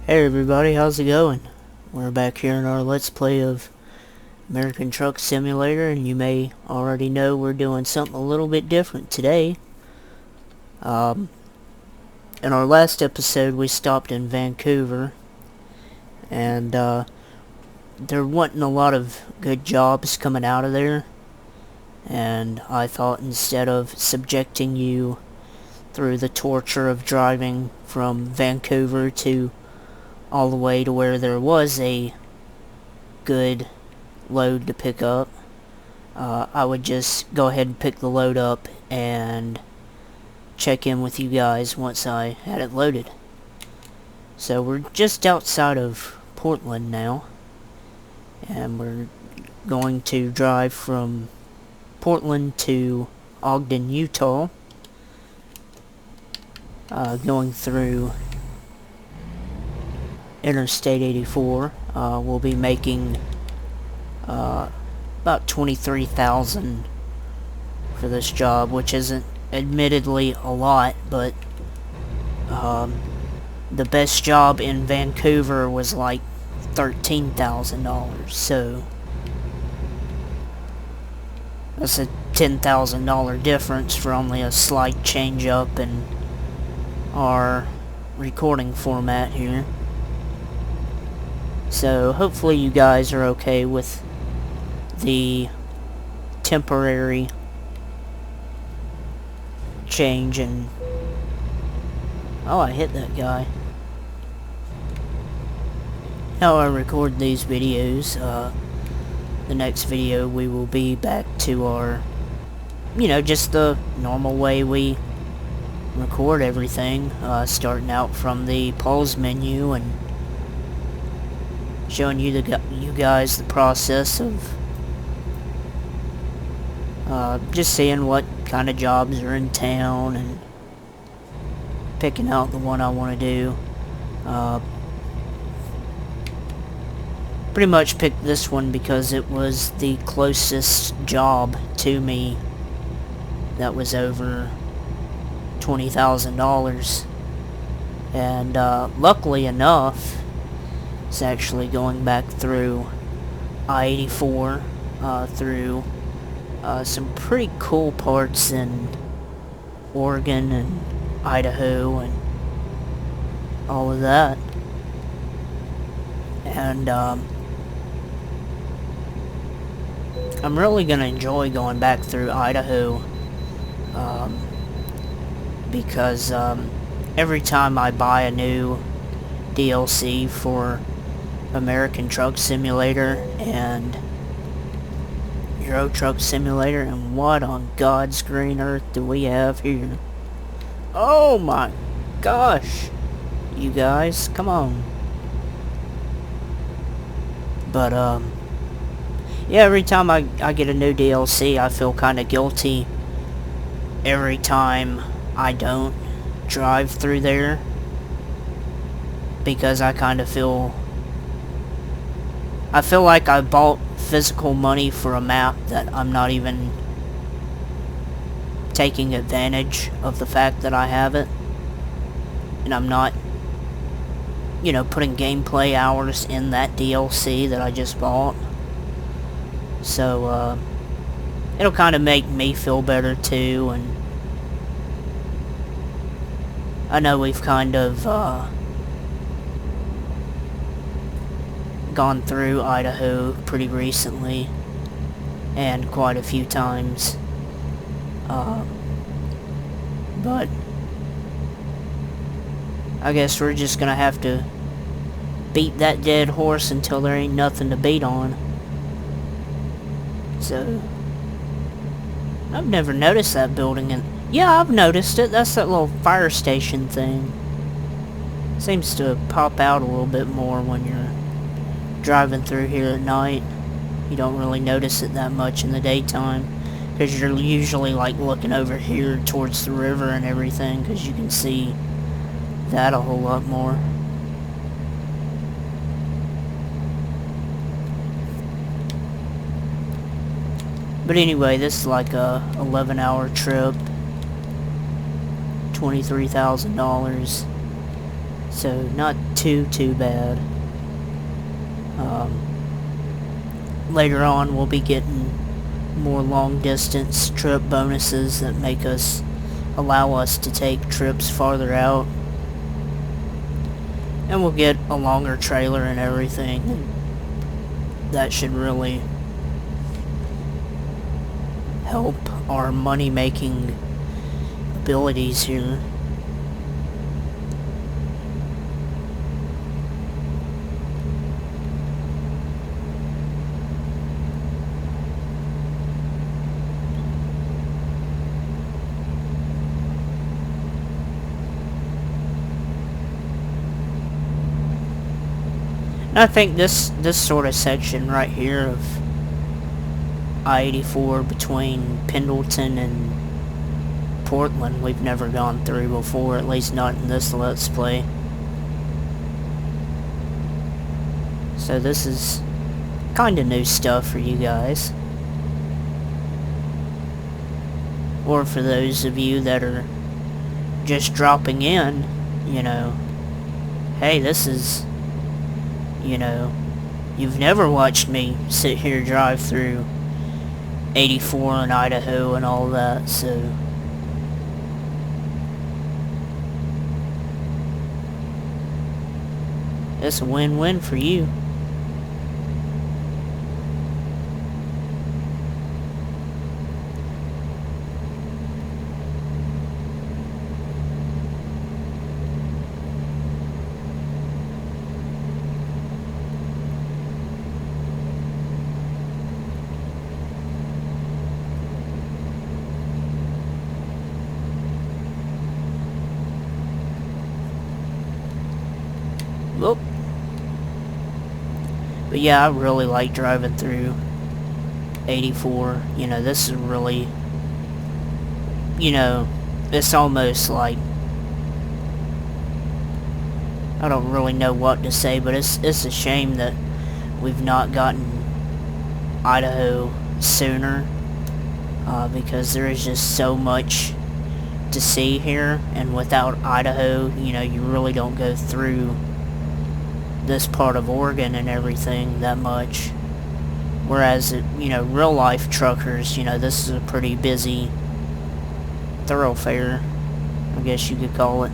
Hey everybody, how's it going? We're back here in our Let's Play of American Truck Simulator, and you may already know we're doing something a little bit different today. In our last episode we stopped in Vancouver, and there wasn't a lot of good jobs coming out of there, and I thought instead of subjecting you through the torture of driving from Vancouver to all the way to where there was a good load to pick up, I would just go ahead and pick the load up and check in with you guys once I had it loaded. So we're just outside of Portland now, and we're going to drive from Portland to Ogden, Utah, going through Interstate 84. We'll be making about $23,000 for this job, which isn't admittedly a lot, but the best job in Vancouver was like $13,000, so that's a $10,000 difference for only a slight change up in our recording format here. So hopefully you guys are okay with the temporary change in... Oh, I hit that guy. How I record these videos. The next video we will be back to our, just the normal way we record everything, starting out from the pause menu and showing you guys the process of just seeing what kind of jobs are in town and picking out the one I want to do. Pretty much picked this one because it was the closest job to me that was over $20,000, and luckily enough, it's actually going back through I-84, through some pretty cool parts in Oregon and Idaho and all of that. And I'm really gonna enjoy going back through Idaho, because every time I buy a new DLC for American Truck Simulator and Euro Truck Simulator, and what on God's green earth do we have here? Oh my gosh, you guys, come on. But yeah, every time I get a new DLC, I feel kind of guilty every time I don't drive through there, because I kind of feel like I bought physical money for a map that I'm not even taking advantage of the fact that I have it, and I'm not, putting gameplay hours in that DLC that I just bought. So it'll kind of make me feel better too, and I know we've kind of gone through Idaho pretty recently, and quite a few times, but I guess we're just gonna have to beat that dead horse until there ain't nothing to beat on. So I've never noticed that building, and yeah, I've noticed it. That's that little fire station thing. Seems to pop out a little bit more when you're driving through here at night. You don't really notice it that much in the daytime, because you're usually like looking over here towards the river and everything, because you can see that a whole lot more. But anyway, this is like a 11-hour trip, $23,000. So not too bad. Later on we'll be getting more long distance trip bonuses that allow us to take trips farther out. And we'll get a longer trailer and everything. And that should really help our money making abilities here. And I think this sort of section right here of I-84 between Pendleton and Portland we've never gone through before, at least not in this Let's Play. So this is kind of new stuff for you guys. Or for those of you that are just dropping in, you know, hey, this is, you know, you've never watched me sit here drive through 84 and Idaho and all that, so it's a win-win for you. Whoop. But yeah, I really like driving through 84. You know, this is really, you know, it's almost like, I don't really know what to say, but it's a shame that we've not gotten Idaho sooner, because there is just so much to see here, and without Idaho, you know, you really don't go through this part of Oregon and everything that much. Whereas, you know, real life truckers, you know, this is a pretty busy thoroughfare, I guess you could call it.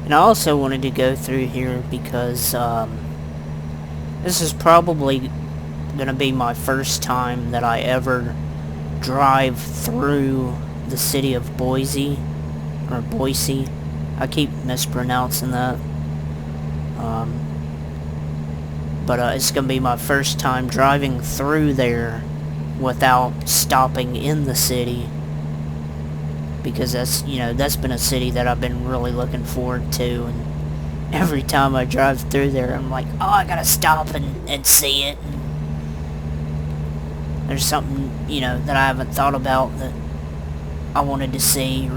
And I also wanted to go through here because this is probably going to be my first time that I ever drive through the city of Boise, or Boise. I keep mispronouncing that. But it's going to be my first time driving through there without stopping in the city. Because that's, you know, that's been a city that I've been really looking forward to, and every time I drive through there I'm like, oh, I gotta stop and see it. And there's something, you know, that I haven't thought about that I wanted to see,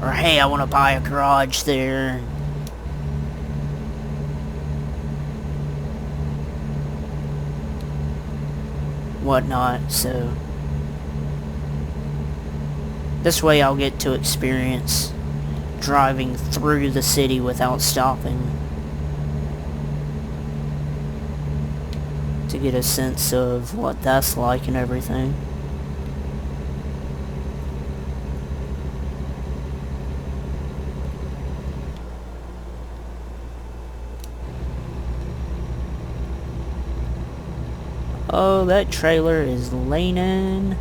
or hey, I want to buy a garage there. Whatnot, so this way I'll get to experience driving through the city without stopping, to get a sense of what that's like and everything. Oh, that trailer is leaning.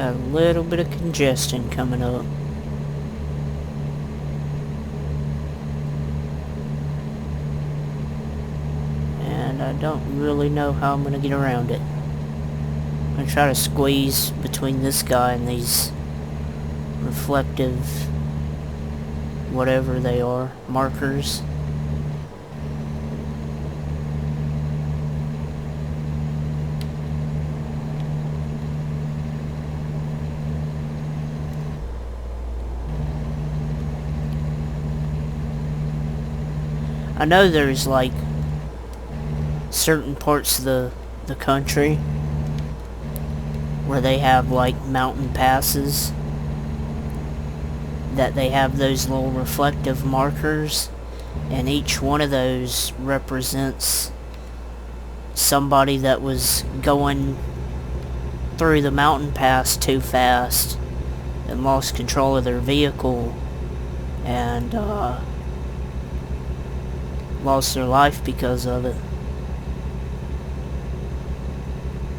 Got a little bit of congestion coming up. And I don't really know how I'm gonna get around it. I'm gonna try to squeeze between this guy and these reflective, whatever they are, markers. I know there's like certain parts of the country where they have like mountain passes that they have those little reflective markers, and each one of those represents somebody that was going through the mountain pass too fast and lost control of their vehicle and lost their life because of it.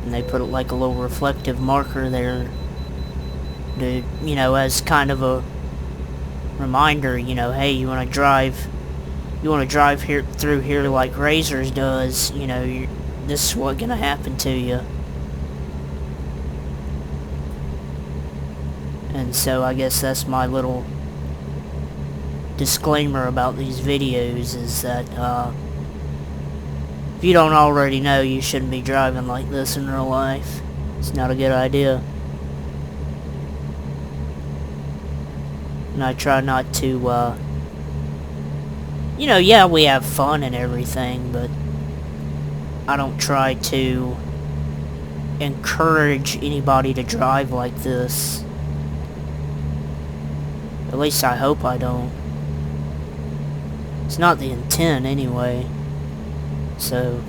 And they put it like a little reflective marker there to, you know, as kind of a reminder, you know, hey, you want to drive here through here like Razors does, you know, this is what's gonna happen to you. And so I guess that's my little disclaimer about these videos, is that if you don't already know, you shouldn't be driving like this in real life. It's not a good idea. And I try not to, you know, yeah, we have fun and everything, but I don't try to encourage anybody to drive like this. At least I hope I don't. It's not the intent anyway. So,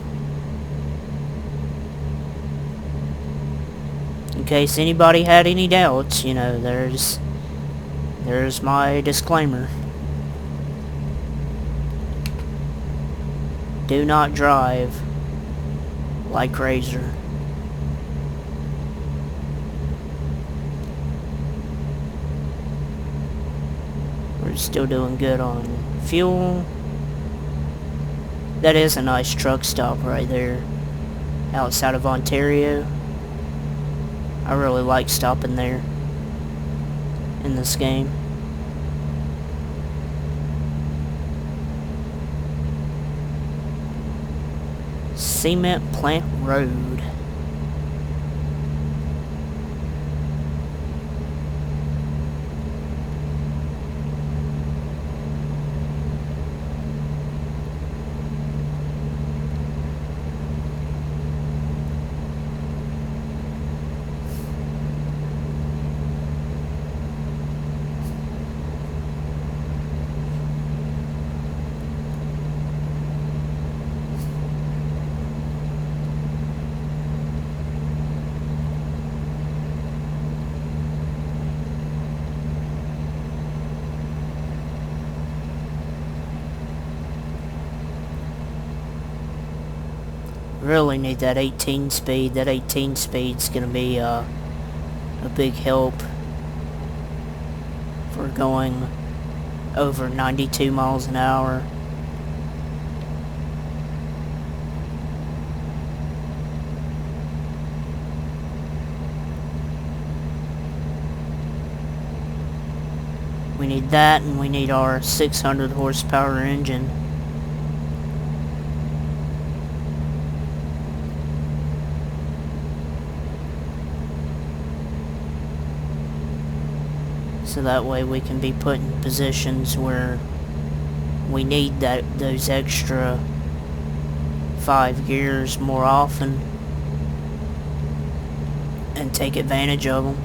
in case anybody had any doubts, you know, there's my disclaimer. Do not drive like Razor. We're still doing good on fuel. That is a nice truck stop right there, outside of Ontario. I really like stopping there in this game. Cement Plant Road. Really need that 18 speed. That 18 speed's gonna be a big help for going over 92 miles an hour. We need that, and we need our 600 horsepower engine. So that way we can be put in positions where we need those extra 5 gears more often and take advantage of them.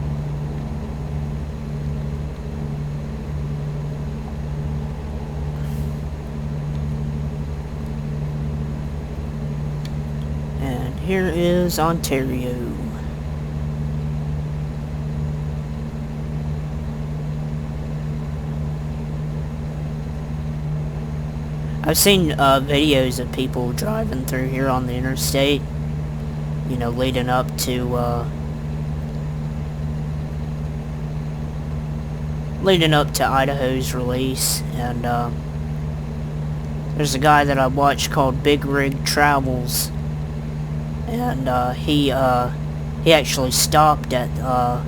And here is Ontario. I've seen videos of people driving through here on the interstate, you know, leading up to leading up to Idaho's release, and there's a guy that I watch called Big Rig Travels, and he actually stopped at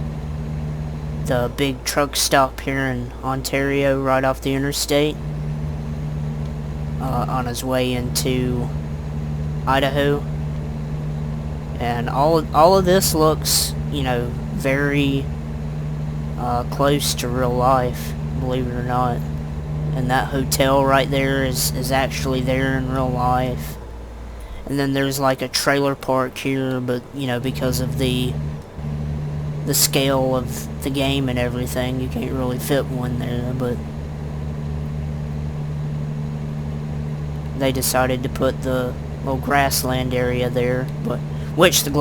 the big truck stop here in Ontario, right off the interstate, on his way into Idaho. And all of this looks, you know, very close to real life, believe it or not. And that hotel right there is actually there in real life. And then there's like a trailer park here, but you know, because of the scale of the game and everything, you can't really fit one there, but they decided to put the little grassland area there, but which the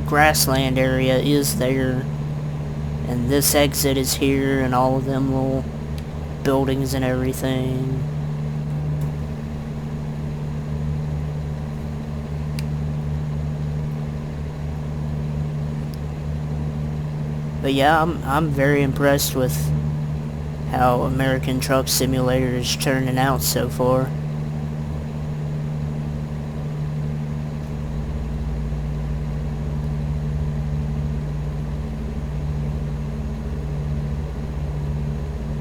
grassland area is there, and this exit is here, and all of them little buildings and everything. But yeah, I'm very impressed with how American Truck Simulator is turning out so far.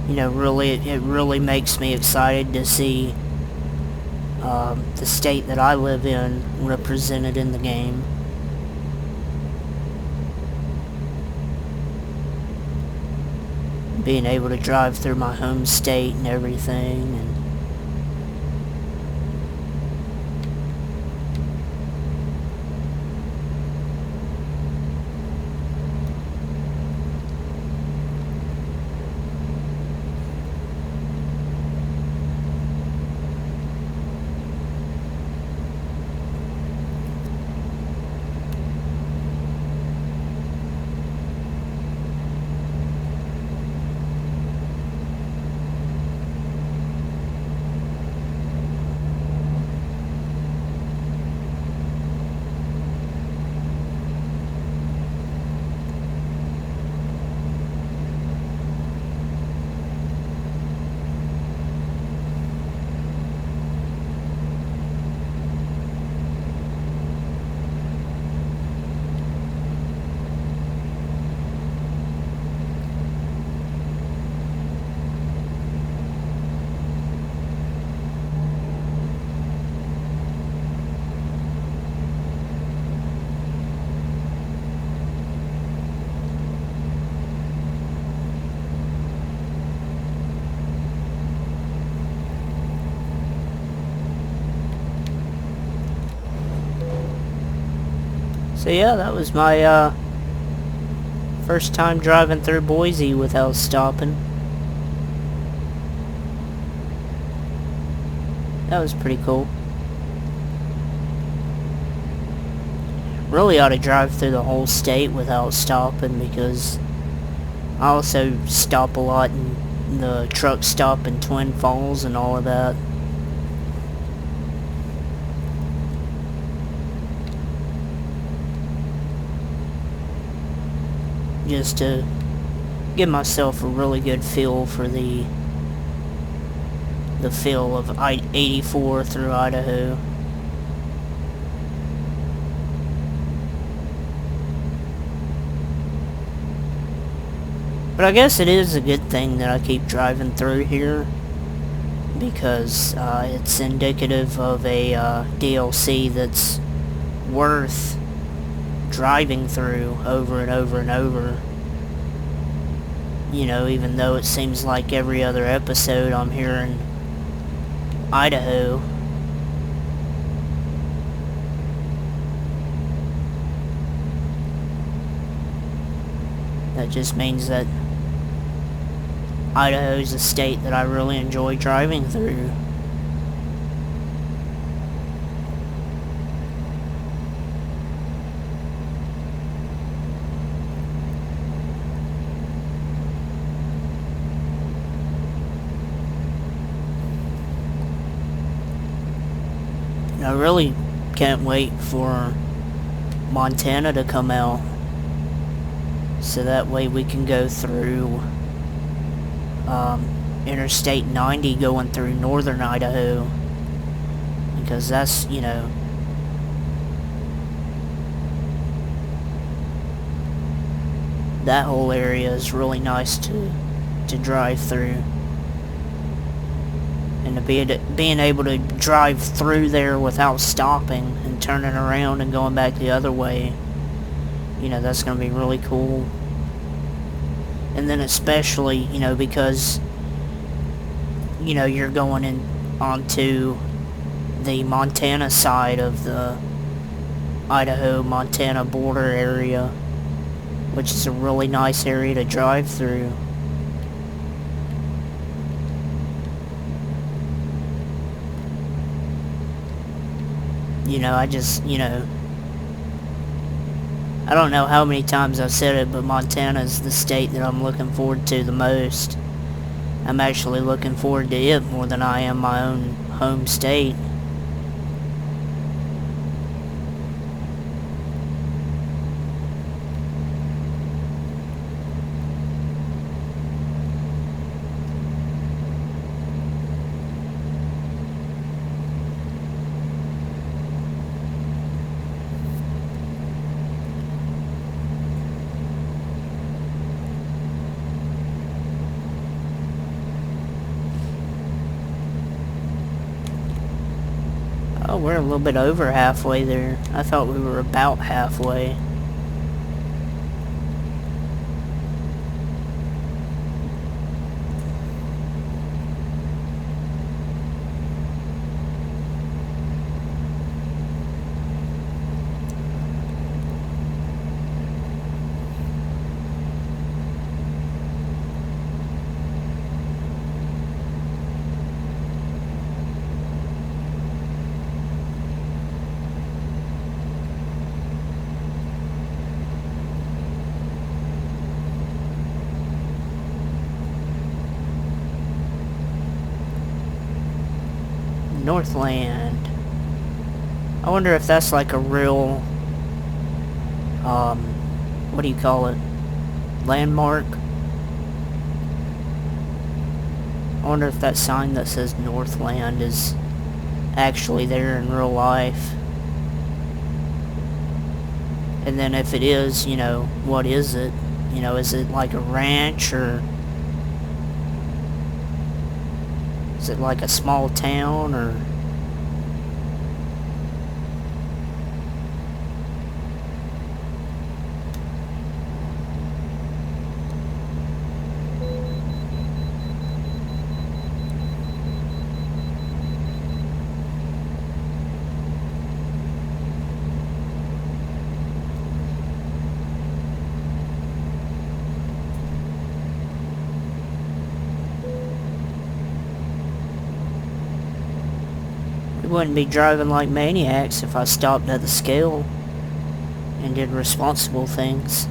You know, it really makes me excited to see the state that I live in represented in the game. Being able to drive through my home state and everything, and so yeah, that was my first time driving through Boise without stopping. That was pretty cool. Really ought to drive through the whole state without stopping, because I also stop a lot in the truck stop in Twin Falls and all of that. Just to give myself a really good feel for the feel of I-84 through Idaho. But I guess it is a good thing that I keep driving through here, because it's indicative of a DLC that's worth driving through over and over and over. You know, even though it seems like every other episode I'm here in Idaho. That just means that Idaho's a state that I really enjoy driving through. I really can't wait for Montana to come out, so that way we can go through Interstate 90 going through northern Idaho, because that's, you know, that whole area is really nice to drive through. And to being able to drive through there without stopping and turning around and going back the other way, you know, that's going to be really cool. And then especially, you know, because, you know, you're going in onto the Montana side of the Idaho-Montana border area, which is a really nice area to drive through. You know, I just, you know, I don't know how many times I've said it, but Montana is the state that I'm looking forward to the most. I'm actually looking forward to it more than I am my own home state. Oh, we're a little bit over halfway there. I thought we were about halfway. Northland. I wonder if that's like a real, what do you call it? Landmark? I wonder if that sign that says Northland is actually there in real life. And then if it is, you know, what is it? You know, is it like a ranch, or is it like a small town, or... We wouldn't be driving like maniacs if I stopped at the scale and did responsible things.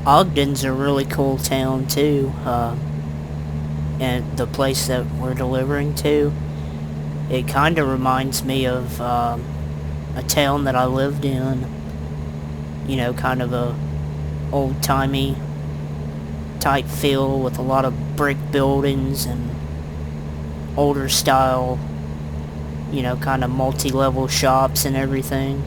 Ogden's a really cool town too, and the place that we're delivering to, it kind of reminds me of a town that I lived in. You know, kind of a old-timey type feel with a lot of brick buildings and older style, you know, kind of multi-level shops and everything.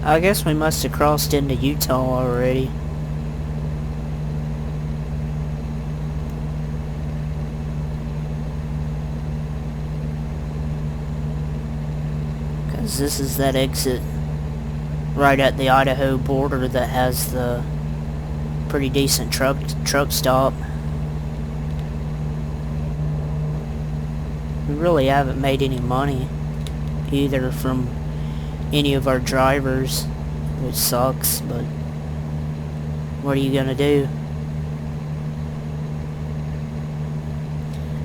I guess we must have crossed into Utah already. Because this is that exit right at the Idaho border that has the pretty decent truck stop. We really haven't made any money either from any of our drivers, which sucks, but what are you gonna do?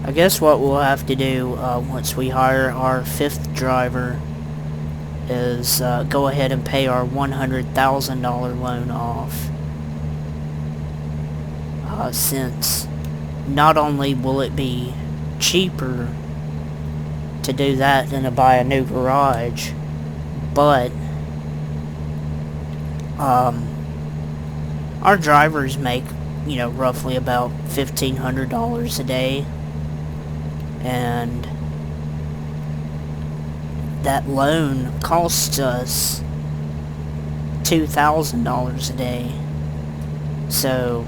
I guess what we'll have to do once we hire our 5th driver is go ahead and pay our $100,000 loan off. Since not only will it be cheaper to do that than to buy a new garage, but our drivers make, you know, roughly about $1,500 a day, and that loan costs us $2,000 a day. So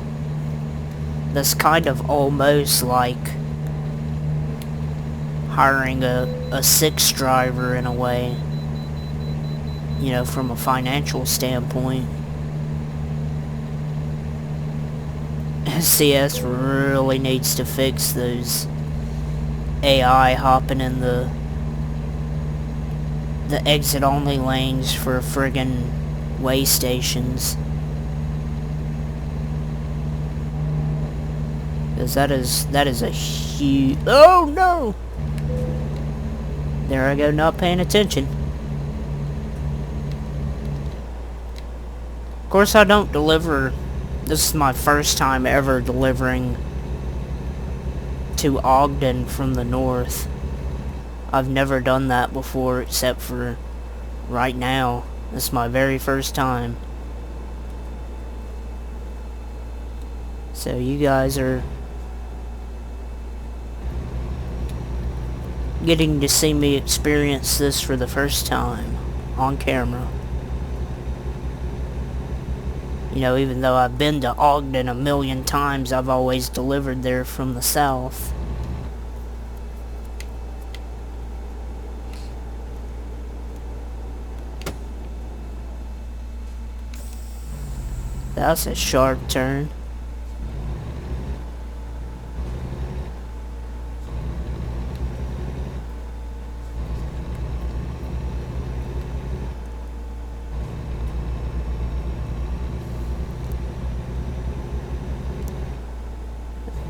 that's kind of almost like hiring a 6th driver in a way, you know, from a financial standpoint. SCS really needs to fix those AI hopping in the exit only lanes for friggin' way stations. Because that is a huge... Oh no! There I go, not paying attention. Of course I don't deliver... This is my first time ever delivering to Ogden from the north. I've never done that before except for right now. This is my very first time. So you guys are getting to see me experience this for the first time on camera. You know, even though I've been to Ogden a million times, I've always delivered there from the south. That's a sharp turn.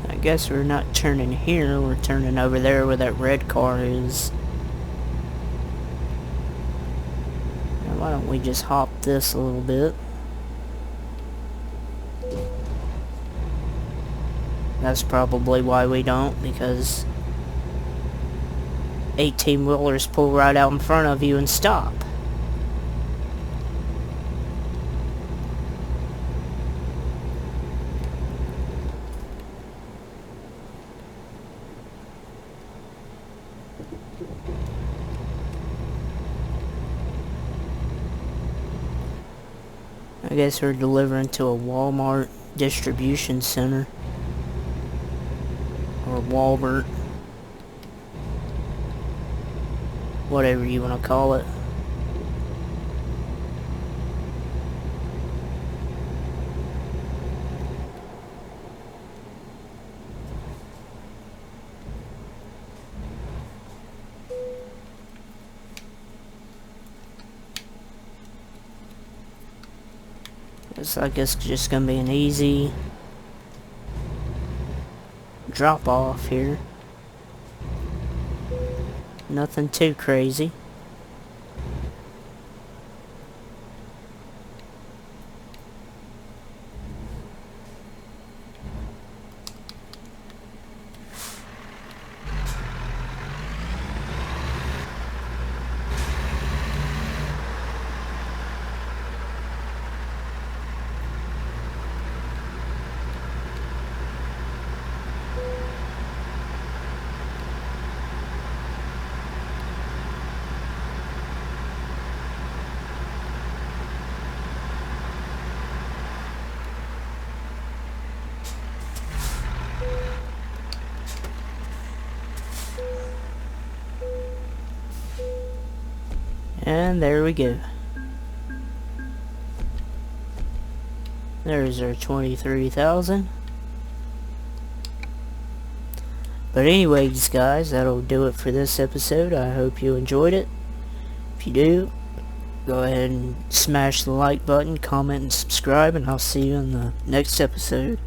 I guess we're not turning here, we're turning over there where that red car is. Now why don't we just hop this a little bit? That's probably why we don't, because 18-wheelers pull right out in front of you and stop. I guess we're delivering to a Walmart distribution center. Or Walmart. Whatever you want to call it. Looks like it's just gonna be an easy drop off here. Nothing too crazy. And there we go. There's our 23,000. But anyways, guys, that'll do it for this episode. I hope you enjoyed it. If you do, go ahead and smash the like button, comment, and subscribe, and I'll see you in the next episode.